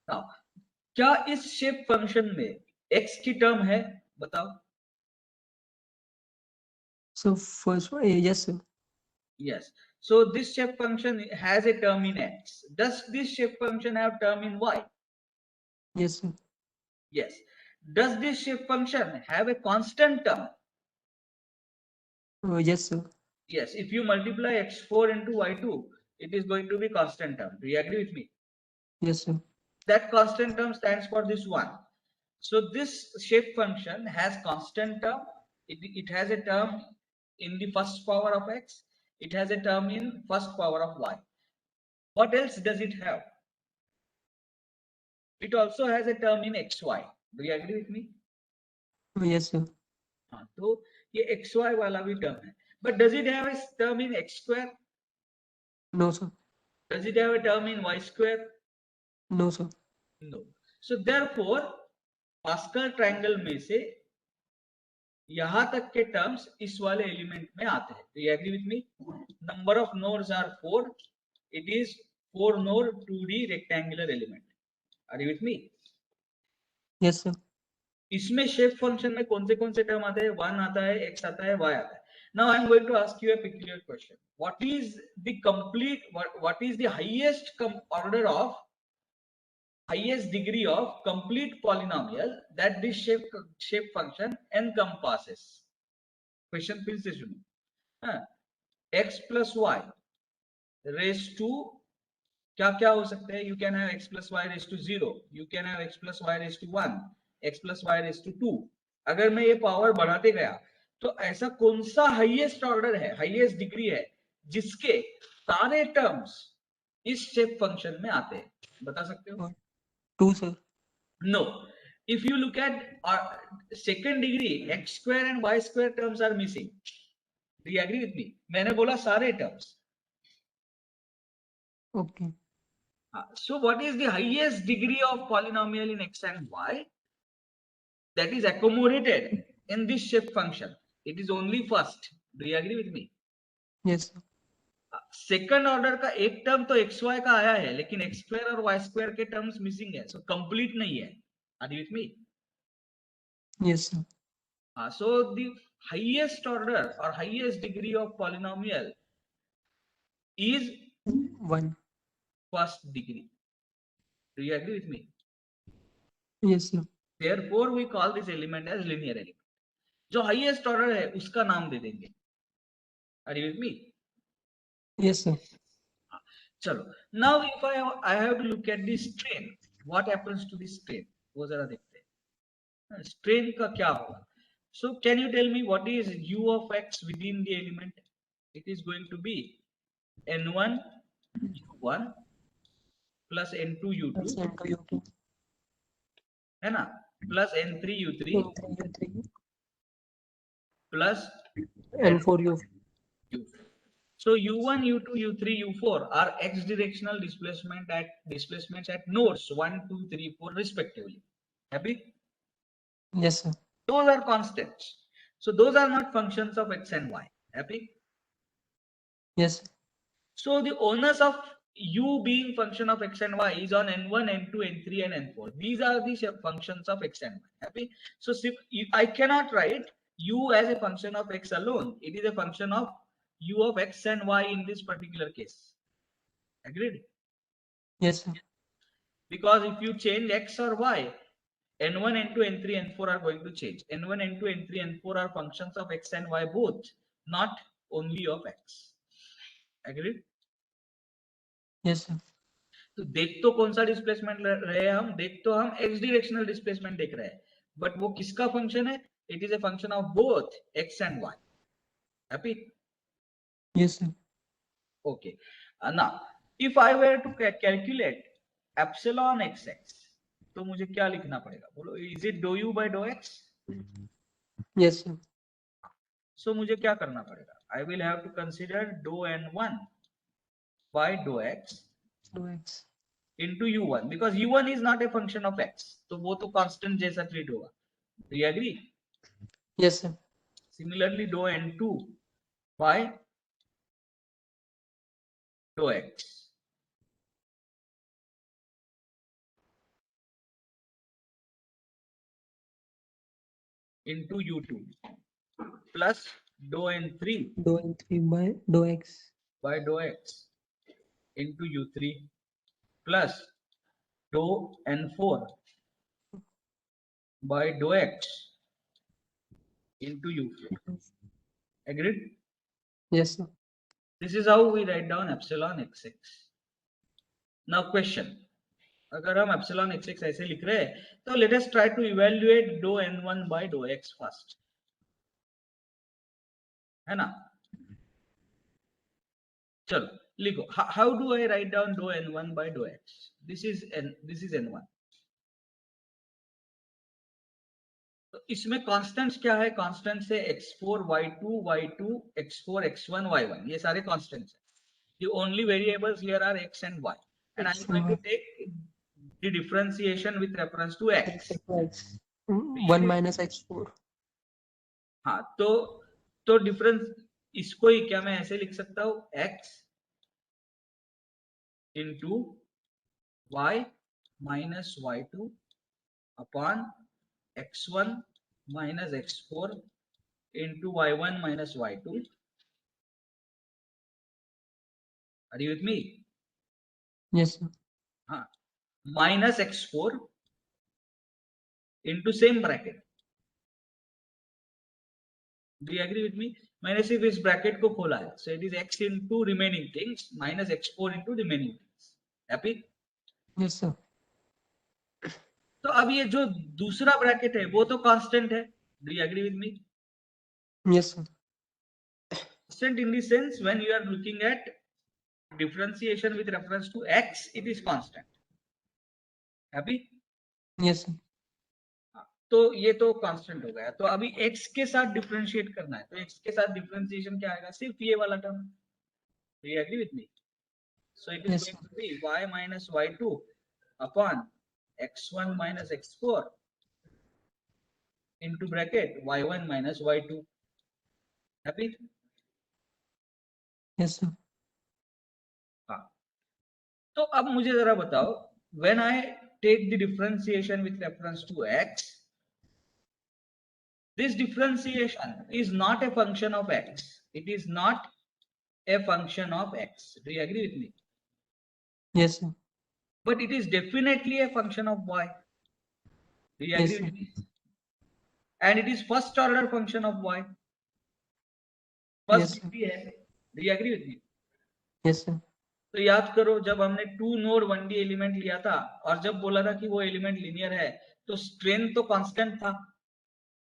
Now क्या इस shape function में x की टर्म है? बताओ. So first one, yes, sir. Yes. So this shape function has a term in x. Does this shape function have term in y? Yes, sir. Yes. Does this shape function have a constant term? Yes, sir. Yes. If you multiply x4 into y2, it is going to be constant term. Do you agree with me? Yes, sir. That constant term stands for this one. So this shape function has constant term. It has a term in the first power of x. It has a term in first power of y. What else does it have? It also has a term in xy. Do you agree with me? Yes, sir. हाँ, तो ये xy वाला भी term है. But does it have a term in x square? No, sir. Does it have a term in y square? No, sir. No. So therefore, pascal triangle में से यहां तक के टर्म्स इस वाले एलिमेंट में आते हैं. Do you agree with me? Number of nodes are 4. It is 4 node 2D rectangular element. Are you with me? Yes, sir. इसमें शेप फंक्शन में कौन से टर्म आते हैं? 1 आता है, x आता है, y आता है. Now I am going to ask you a peculiar question. What is the highest order of highest degree of complete polynomial that this shape function encompasses? Question फिर से सुनो. हाँ, x plus y raised to क्या क्या हो सकते हैं? You can have x plus y raised to 0. You can have x plus y raised to 1. x plus y raised to 2. अगर मैं ये पावर बढ़ाते गया तो ऐसा कौन सा हाईएस्ट ऑर्डर है, हाईएस्ट डिग्री है जिसके सारे टर्म्स इस शेप फंक्शन में आते हैं? बता सकते हो? 2, sir. No. If you look at second degree, x square and y square terms are missing. Do you agree with me? मैंने बोला सारे terms. Okay. So what is the highest degree of polynomial in x and y that is accommodated in this shape function? It is only first. Do you agree with me? Yes, sir. Second order का एक term तो x Y का आया है, लेकिन x square और y square के terms missing है, सो कंप्लीट नहीं है. Are you with me? Yes, sir. So the highest order or highest degree of polynomial is 1. first degree. Do you agree with me? Yes, sir. Therefore we call this element as linear element. जो highest order है उसका नाम दे देंगे. Are you with me? Yes, sir. चलो, now if I have to look at this strain, what happens to this strain? वो जरा देखते हैं. Strain का क्या होगा? So can you tell me what is u of x within the element? It is going to be n1 u1 plus n2 u2 Plus N2 U2. है ना, plus n3 u3 N3 U3. plus N4 U4. u4. So u1, u2, u3, u4 are x directional displacements at nodes 1, 2, 3, 4 respectively. Happy? Yes, sir. Those are constants. So those are not functions of x and y. Happy? Yes, sir. So the onus of u being function of x and y is on n1, n2, n3 and n4. These are the functions of x and y. Happy? So I cannot write u as a function of x alone. It is a function of u of x and y in this particular case. Agreed? Yes, sir. Because if you change x or y, n1, n2, n3, n4 are going to change. n1, n2, n3, n4 are functions of x and y both, not only of x. Agreed? Yes, sir. तो देख तो कौन सा displacement रहे हैं हम? देख तो हम x डायरेक्शनल डिस्प्लेसमेंट देख रहे हैं, बट वो किसका फंक्शन है? It is a function of both x एंड y. Happy? Yes, sir. Okay. Now if I were to calculate epsilon xx, तो मुझे क्या लिखना पड़ेगा? बोलो, is it dough u by dou x? Yes, sir. So मुझे क्या करना पड़ेगा? I will have to consider dou n1 by dou x Dou X. into u1, because u1 is not a function of x, तो वो तो constant जैसा treat होगा. Do you agree? Yes, sir. Similarly, dou n2 by dou x into u2 plus dou n3 dou n3 by dou x dou x into u3 plus dou n4 by dou x into u4. Agreed? yes sir. This is how we write down epsilon xx. Now question, अगर हम epsilon xx ऐसे लिख रहे हैं तो let us try to evaluate dou n1 by dou x first, है ना? चलो लिखो. How do I write down dou n1 by dou x? This is n1. तो इसमें कांस्टेंट्स क्या है? कांस्टेंट्स है x4 y2 x4 x1 y1, ये सारे कांस्टेंट्स हैं. The only variables here are x and y, and I'm going to take the differentiation with reference to x. 1 minus x4. हाँ, तो डिफरेंस इसको ही क्या मैं ऐसे लिख सकता हूँ, x into y minus y2 upon x1 minus x4 into y1 minus y2. Are you with me? Yes sir. हाँ, minus x4 into same bracket. Do you agree with me? मैंने सिर्फ इस ब्रैकेट को खोला है. So it is x into remaining things minus x4 into remaining things. Happy? Yes sir. तो अब ये जो दूसरा ब्रैकेट है वो तो कांस्टेंट है. Do you agree with me? Yes sir. Constant in the sense when you are looking at differentiation with reference to x, it is constant. Happy? Yes sir. तो ये तो कांस्टेंट हो गया. तो अभी x के साथ डिफरेंशिएट करना है. तो x के साथ डिफरेंशिएशन क्या आएगा? सिर्फ ये वाला term. Do you agree with me? So it is Yes, going to be y minus y2 upon x1 minus x4 into bracket y1 minus y2. Happy? yes sir. हाँ. तो अब मुझे जरा बताओ, when I take the differentiation with reference to x, this differentiation is not a function of x. It is not a function of x. Do you agree with me? Yes sir. But it is definitely a function of y. Do you agree Yes, with me? And it is first order function of y. First Yes, sir. degree है. Do you agree with me? yes sir. तो याद करो जब हमने to node 1D element लिया था और जब बोला था कि वो एलिमेंट लीनियर है तो स्ट्रेन तो कांस्टेंट था.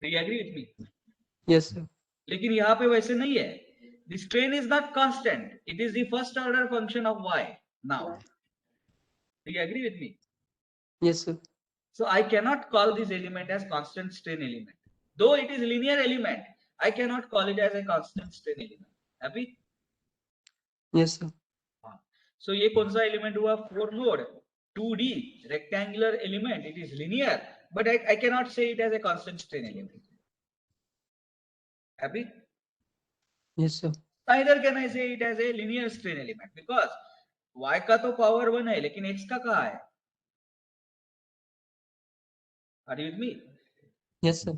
Do you agree with me? Yes sir. लेकिन यहाँ पे वैसे नहीं है. The strain is not constant. It is the first order function of y now. Do you agree with me? Yes sir. So I cannot call this element as constant strain element. Though it is linear element, I cannot call it as a constant strain element. Happy? Yes sir. So ये कौन सा element हुआ? 4 node 2D rectangular element. It is linear, but I cannot say it as a constant strain element. Happy? Yes sir. Neither can I say it as a linear strain element because y का तो power 1 है लेकिन x का कहाँ है? Are you with me? Yes sir.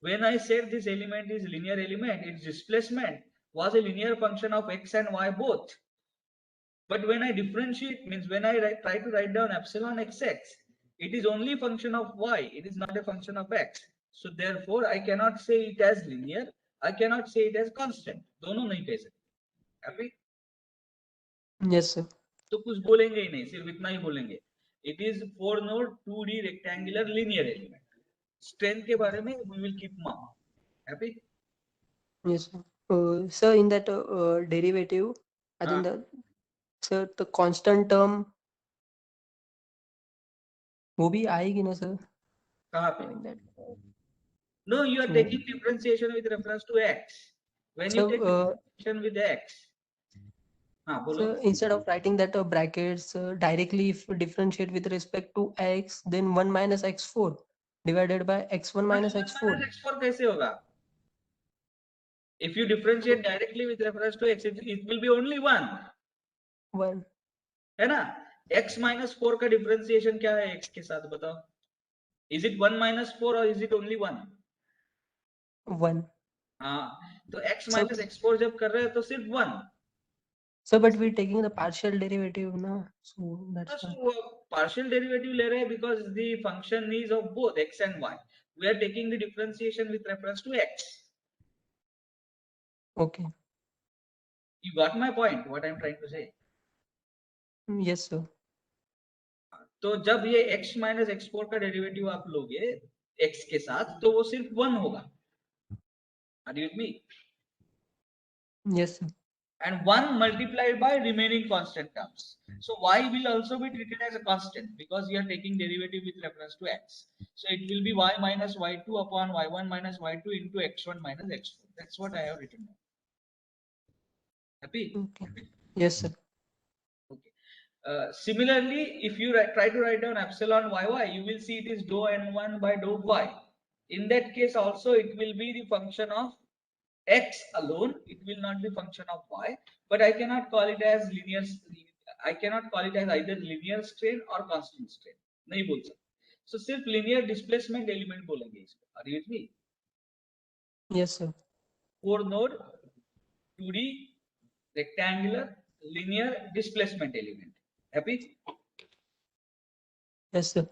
When I said this element is linear element, its displacement was a linear function of x and y both. But when I differentiate, means when I try to write down epsilon xx, it is only a function of y. It is not a function of x. So therefore, I cannot say it as linear. I cannot say it as constant. दोनों नहीं कह सकते. Happy? Yes sir. तो कुछ बोलेंगे ही नहीं, सिर्फ इतना ही बोलेंगे. It is 4 node 2D rectangular linear element. Strength के बारे में we will keep mum. Happy? Yes sir. Sir, in that derivative, I think the constant term वो भी आएगी ना सर? कहाँ पे? No, you are taking differentiation with reference to x. When you take differentiation with x, so instead of writing that brackets directly, if differentiate with respect to x, then 1 minus x4 divided by x1 minus x4. x4 कैसे होगा? If you differentiate directly with reference to x, it will be only 1. 1. है ना? x minus 4 का differentiation क्या है x के साथ, बताओ? Is it 1 minus 4 or is it only 1? 1. हाँ, तो x So, minus x4 जब कर रहे हैं तो सिर्फ 1. so but we're taking the partial derivative now, so that's why. So partial derivative ले रहे हैं because the function is of both x and y. We are taking the differentiation with reference to x. Okay. You got my point? What I'm trying to say? Yes, sir. तो जब ये x minus x4 का derivative आप लोगे x के साथ तो वो सिर्फ 1 होगा. Are you with me? Yes, sir. And 1 multiplied by remaining constant terms. So y will also be treated as a constant because you are taking derivative with reference to x. So it will be y minus y2 upon y1 minus y2 into x1 minus x4. That's what I have written down. Happy? Okay. Yes, sir. Okay. Similarly, if you try to write down epsilon yy, you will see it is dou n1 by dou y. In that case also it will be the function of x alone, it will not be function of y, but I cannot call it as linear, I cannot call it as either linear strain or constant strain. नहीं बोल सकते. So सिर्फ linear displacement element बोलेंगे इसको. Are you with me? Yes, sir. 4 node 2D rectangular linear displacement element. Happy? Yes, sir.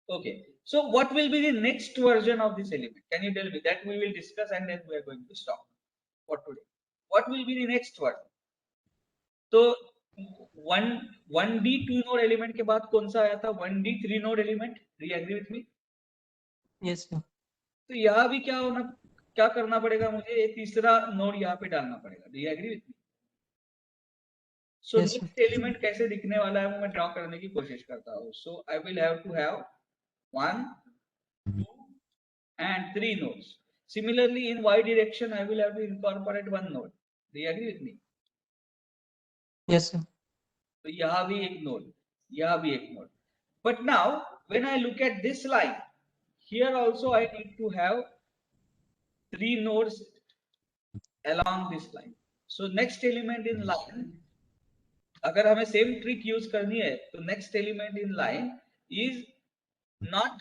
Okay. So what will be the next version of this element? Can you tell me? That we will discuss and then we are going to stop for today. What will be the next version? तो 1D 2 node element के बाद कौन सा आया था? 1D 3 node element. Do you agree with me? Yes, sir. तो यहाँ भी क्या करना पड़ेगा मुझे? ये तीसरा नोड यहाँ पे डालना पड़ेगा. Do you agree with me? So Yes, sir. Next element कैसे दिखने वाला है वो मैं ड्रॉ करने की कोशिश करता हूँ. So I will have to have 1, 2 and 3 nodes. Similarly in y direction I will have to incorporate one node. Do you agree with me? Yes, sir. तो यहाँ भी एक नोड, यहाँ भी एक node. But now when I look at this line, here also I need to have 3 nodes along this line. So next element in line, अगर हमें same trick use करनी है तो next element in line is not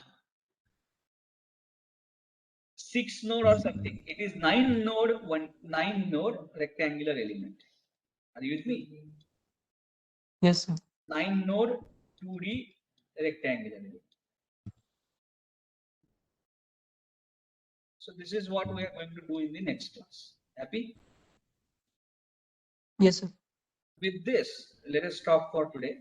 6 node or something, it is 9 node rectangular element. Are you with me? Yes, sir. 9 node 2D rectangular element. So this is what we are going to do in the next class. Happy? Yes, sir. With this, let us stop for today.